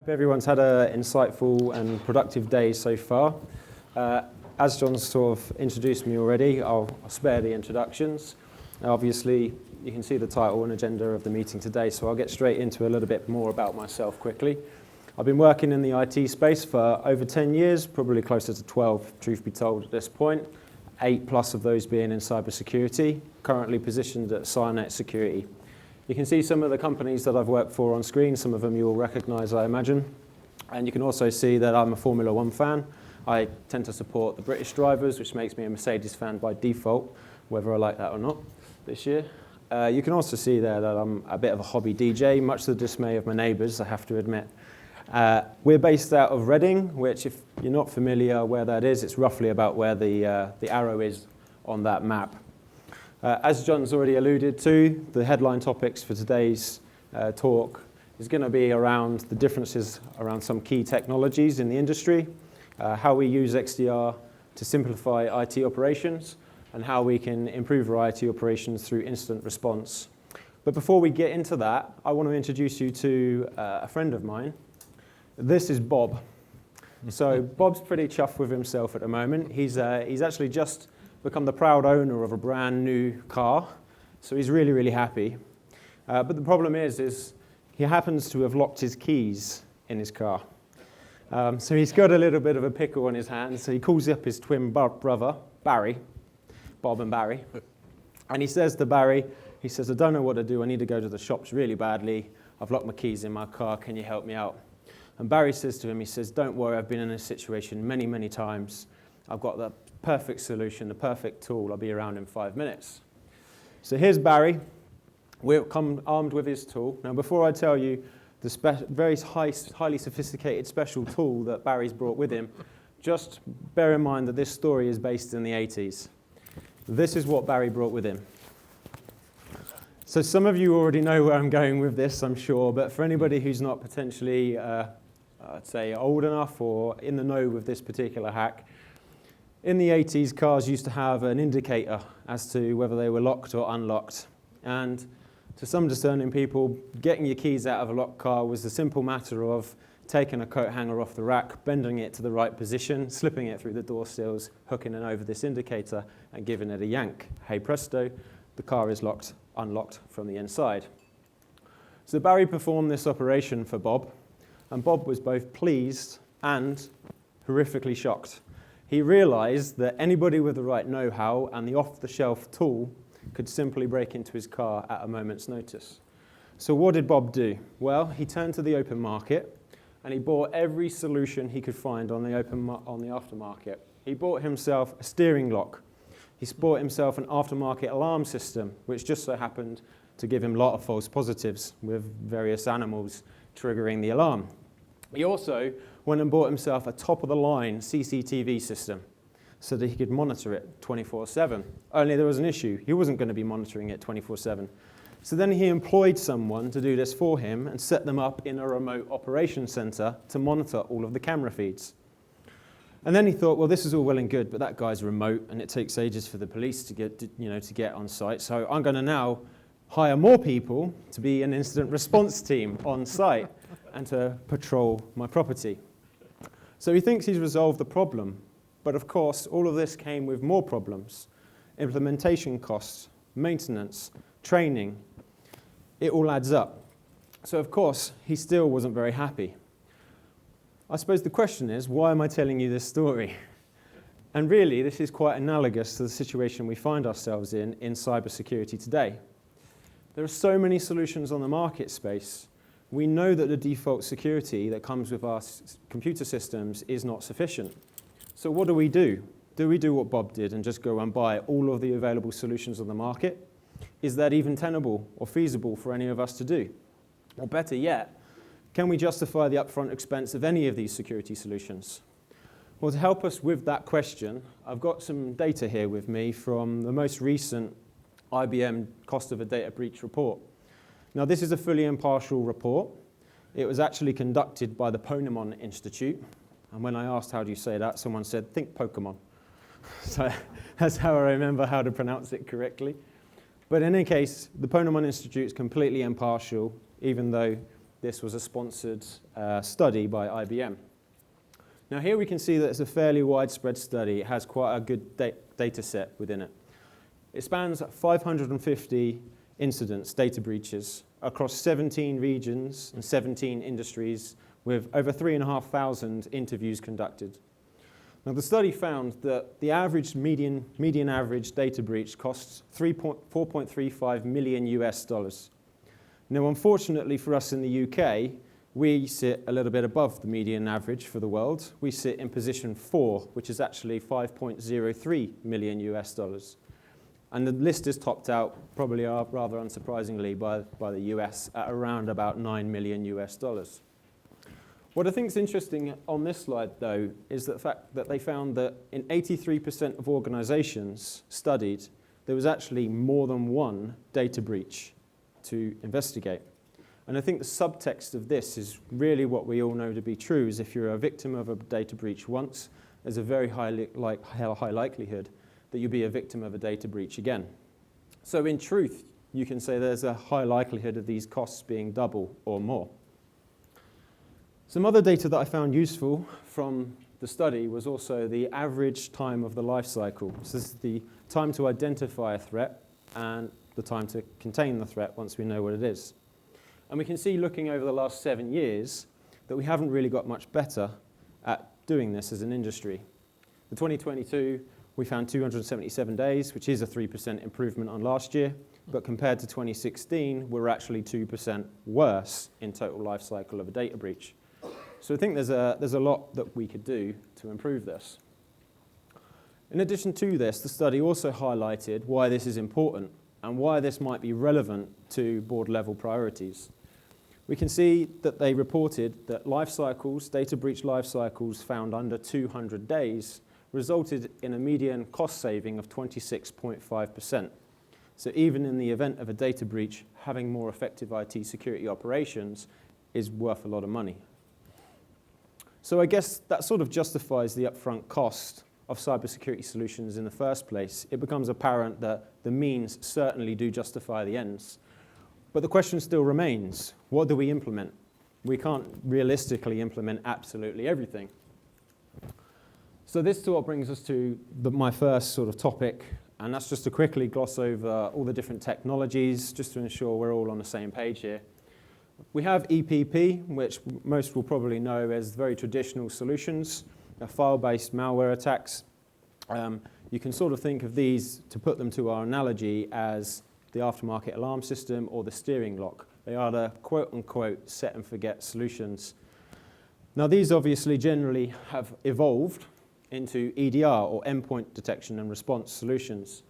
Hope everyone's had an insightful and productive day so far. As John's sort of introduced me already, I'll spare the introductions. Obviously, you can see the title and agenda of the meeting today, so I'll get straight into a little bit more about myself quickly. I've been working in the IT space for over 10 years, probably closer to 12, truth be told, at this point, 8+ of those being in cybersecurity, currently positioned at Cynet Security. You can see some of the companies that I've worked for on screen. Some of them you'll recognize, I imagine. And you can also see that I'm a Formula 1 fan. I tend to support the British drivers, which makes me a Mercedes fan by default, whether I like that or not this year. You can also see there that I'm a bit of a hobby DJ, much to the dismay of my neighbours, I have to admit. We're based out of Reading, which if you're not familiar where that is, it's roughly about where the arrow is on that map. As John's already alluded to, the headline topics for today's talk is going to be around the differences around some key technologies in the industry, how we use XDR to simplify IT operations, and how we can improve our IT operations through incident response. But before we get into that, I want to introduce you to a friend of mine. This is Bob. So Bob's pretty chuffed with himself at the moment. He's actually just become the proud owner of a brand new car, so he's really, really happy. But the problem is he happens to have locked his keys in his car. So he's got a little bit of a pickle on his hands, so he calls up his twin brother, Barry, Bob and Barry, and he says to Barry, he says, I don't know what to do, I need to go to the shops really badly, I've locked my keys in my car, can you help me out? And Barry says to him, he says, don't worry, I've been in this situation many, many times. I've got the perfect solution, the perfect tool. I'll be around in 5 minutes. So here's Barry. We'll come armed with his tool. Now, before I tell you the very highly sophisticated special tool that Barry's brought with him, just bear in mind that this story is based in the 80s. This is what Barry brought with him. So some of you already know where I'm going with this, I'm sure, but for anybody who's not potentially, I'd say, old enough or in the know with this particular hack, in the 80s, cars used to have an indicator as to whether they were locked or unlocked. And to some discerning people, getting your keys out of a locked car was the simple matter of taking a coat hanger off the rack, bending it to the right position, slipping it through the door sills, hooking it over this indicator, and giving it a yank. Hey presto, the car is unlocked from the inside. So Barry performed this operation for Bob, and Bob was both pleased and horrifically shocked. He realized that anybody with the right know-how and the off-the-shelf tool could simply break into his car at a moment's notice. So what did Bob do? Well, he turned to the open market and he bought every solution he could find on the aftermarket. He bought himself a steering lock. He bought himself an aftermarket alarm system, which just so happened to give him a lot of false positives with various animals triggering the alarm. He also went and bought himself a top-of-the-line CCTV system so that he could monitor it 24/7. Only there was an issue. He wasn't going to be monitoring it 24/7. So then he employed someone to do this for him and set them up in a remote operations center to monitor all of the camera feeds. And then he thought, well, this is all well and good, but that guy's remote and it takes ages for the police to get on site. So I'm going to now hire more people to be an incident response team on site and to patrol my property. So he thinks he's resolved the problem, but of course all of this came with more problems. Implementation costs, maintenance, training, it all adds up. So of course he still wasn't very happy. I suppose the question is, why am I telling you this story? And really this is quite analogous to the situation we find ourselves in cybersecurity today. There are so many solutions on the market space. We know that the default security that comes with our computer systems is not sufficient. So what do we do? Do we do what Bob did and just go and buy all of the available solutions on the market? Is that even tenable or feasible for any of us to do? Or better yet, can we justify the upfront expense of any of these security solutions? Well, to help us with that question, I've got some data here with me from the most recent IBM Cost of a Data Breach report. Now, this is a fully impartial report. It was actually conducted by the Ponemon Institute. And when I asked how do you say that, someone said, think Pokemon. So that's how I remember how to pronounce it correctly. But in any case, the Ponemon Institute is completely impartial, even though this was a sponsored study by IBM. Now here we can see that it's a fairly widespread study. It has quite a good data set within it. It spans 550 incidents, data breaches, across 17 regions and 17 industries with over 3,500 interviews conducted. Now the study found that the average median average data breach costs $4.35 million US dollars. Now unfortunately for us in the UK, we sit a little bit above the median average for the world. We sit in position 4, which is actually $5.03 million US dollars. And the list is topped out, probably rather unsurprisingly, by the US at around about $9 million US dollars. What I think is interesting on this slide, though, is the fact that they found that in 83% of organizations studied, there was actually more than one data breach to investigate. And I think the subtext of this is really what we all know to be true, is if you're a victim of a data breach once, there's a very high likelihood that you'll be a victim of a data breach again. So in truth, you can say there's a high likelihood of these costs being double or more. Some other data that I found useful from the study was also the average time of the life cycle. So this is the time to identify a threat and the time to contain the threat once we know what it is. And we can see, looking over the last 7 years, that we haven't really got much better at doing this as an industry. In 2022, we found 277 days, which is a 3% improvement on last year, but compared to 2016, we're actually 2% worse in total life cycle of a data breach. So I think there's a lot that we could do to improve this. In addition to this, the study also highlighted why this is important and why this might be relevant to board-level priorities. We can see that they reported that life cycles, data breach life cycles found under 200 days resulted in a median cost saving of 26.5%. So even in the event of a data breach, having more effective IT security operations is worth a lot of money. So I guess that sort of justifies the upfront cost of cybersecurity solutions in the first place. It becomes apparent that the means certainly do justify the ends. But the question still remains, what do we implement? We can't realistically implement absolutely everything. So this sort of brings us to my first sort of topic, and that's just to quickly gloss over all the different technologies, just to ensure we're all on the same page here. We have EPP, which most will probably know as very traditional solutions, file-based malware attacks. You can sort of think of these, to put them to our analogy, as the aftermarket alarm system or the steering lock. They are the quote-unquote set and forget solutions. Now these obviously generally have evolved into EDR, or endpoint detection and response solutions.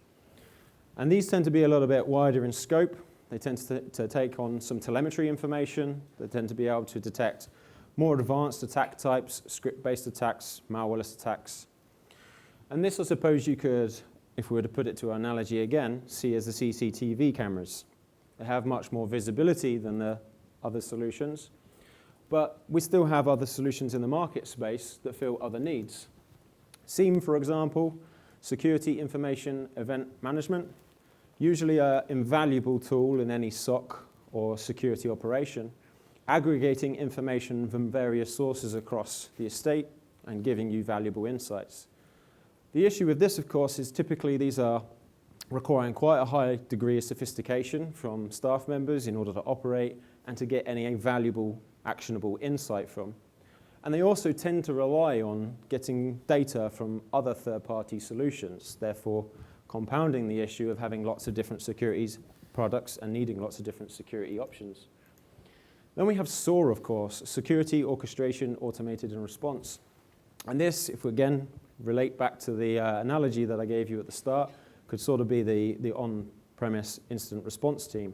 And these tend to be a little bit wider in scope. They tend to take on some telemetry information. They tend to be able to detect more advanced attack types, script-based attacks, malwareless attacks. And this, I suppose you could, if we were to put it to our analogy again, see as the CCTV cameras. They have much more visibility than the other solutions, but we still have other solutions in the market space that fill other needs. SIEM, for example, security information event management, usually an invaluable tool in any SOC or security operation, aggregating information from various sources across the estate and giving you valuable insights. The issue with this, of course, is typically these are requiring quite a high degree of sophistication from staff members in order to operate and to get any valuable, actionable insight from. And they also tend to rely on getting data from other third-party solutions, therefore compounding the issue of having lots of different securities products and needing lots of different security options. Then we have SOAR, of course, Security Orchestration Automated in Response. And this, if we again relate back to the analogy that I gave you at the start, could sort of be the on-premise incident response team.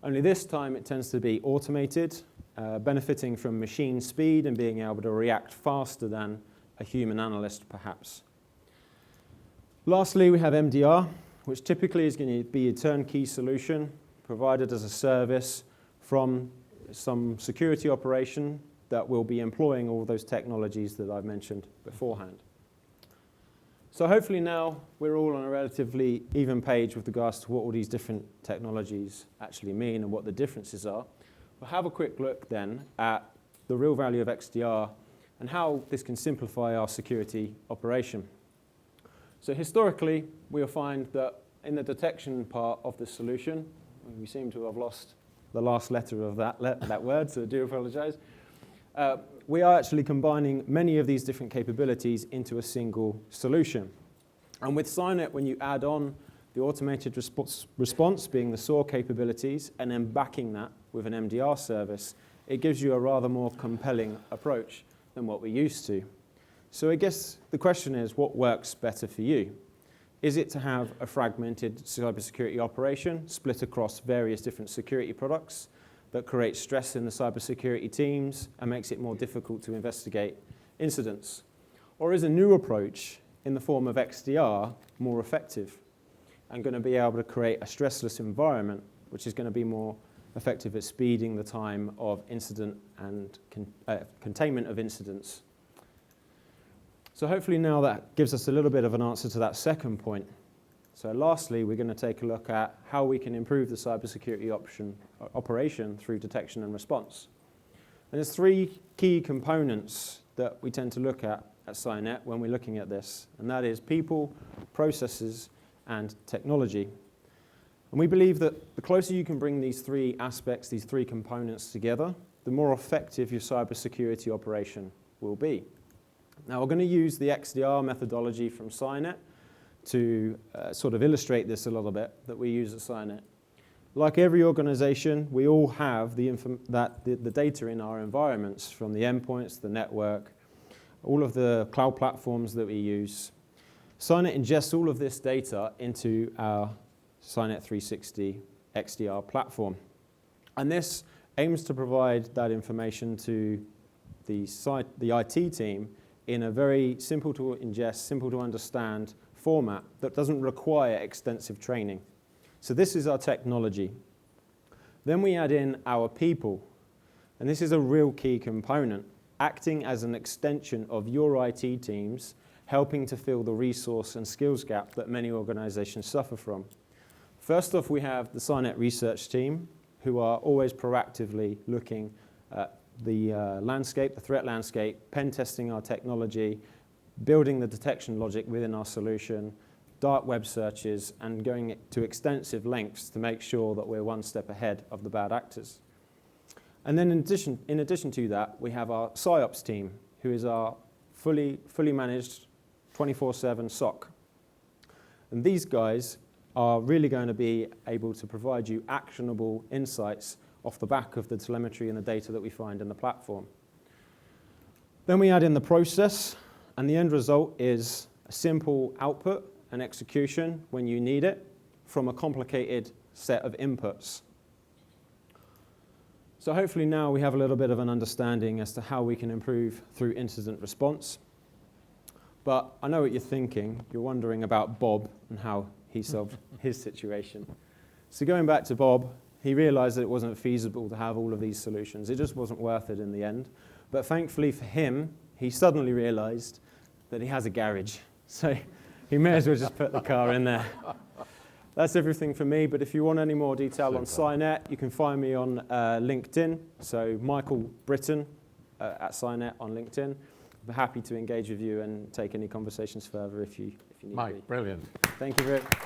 Only this time it tends to be automated, benefiting from machine speed and being able to react faster than a human analyst, perhaps. Lastly, we have MDR, which typically is going to be a turnkey solution provided as a service from some security operation that will be employing all those technologies that I've mentioned beforehand. So hopefully now we're all on a relatively even page with regards to what all these different technologies actually mean and what the differences are. We'll have a quick look then at the real value of XDR and how this can simplify our security operation. So historically, we'll find that in the detection part of the solution, we seem to have lost the last letter of that word, so I do apologize. We are actually combining many of these different capabilities into a single solution. And with Cynet, when you add on the automated response being the SOAR capabilities, and then backing that with an MDR service, it gives you a rather more compelling approach than what we're used to. So I guess the question is, what works better for you? Is it to have a fragmented cybersecurity operation split across various different security products that creates stress in the cybersecurity teams and makes it more difficult to investigate incidents? Or is a new approach in the form of XDR more effective and going to be able to create a stressless environment which is going to be more effective at speeding the time of incident and containment of incidents? So hopefully now that gives us a little bit of an answer to that second point. So lastly, we're going to take a look at how we can improve the cybersecurity operation through detection and response. And there's three key components that we tend to look at Cynet when we're looking at this, and that is people, processes, and technology. And we believe that the closer you can bring these three aspects, these three components together, the more effective your cybersecurity operation will be. Now, we're going to use the XDR methodology from Cynet to sort of illustrate this a little bit that we use at Cynet. Like every organization, we all have the data in our environments, from the endpoints, the network, all of the cloud platforms that we use. Cynet ingests all of this data into our Cynet 360 XDR platform. And this aims to provide that information to the IT team in a very simple to ingest, simple to understand format that doesn't require extensive training. So this is our technology. Then we add in our people. And this is a real key component, acting as an extension of your IT teams, helping to fill the resource and skills gap that many organizations suffer from. First off, we have the Cynet research team, who are always proactively looking at the landscape, the threat landscape, pen testing our technology, building the detection logic within our solution, dark web searches, and going to extensive lengths to make sure that we're one step ahead of the bad actors. And then in addition to that, we have our SIOPS team, who is our fully managed 24/7 SOC. And these guys are really going to be able to provide you actionable insights off the back of the telemetry and the data that we find in the platform. Then we add in the process, and the end result is a simple output and execution when you need it from a complicated set of inputs. So hopefully now we have a little bit of an understanding as to how we can improve through incident response. But I know what you're thinking. You're wondering about Bob and how he solved his situation. So going back to Bob, he realized that it wasn't feasible to have all of these solutions. It just wasn't worth it in the end. But thankfully for him, he suddenly realized that he has a garage. So he may as well just put the car in there. That's everything for me, but if you want any more detail on Cynet, you can find me on LinkedIn. So Michael Britton at Cynet on LinkedIn. I'm happy to engage with you and take any conversations further if you need Mike, me. brilliant. Thank you very much.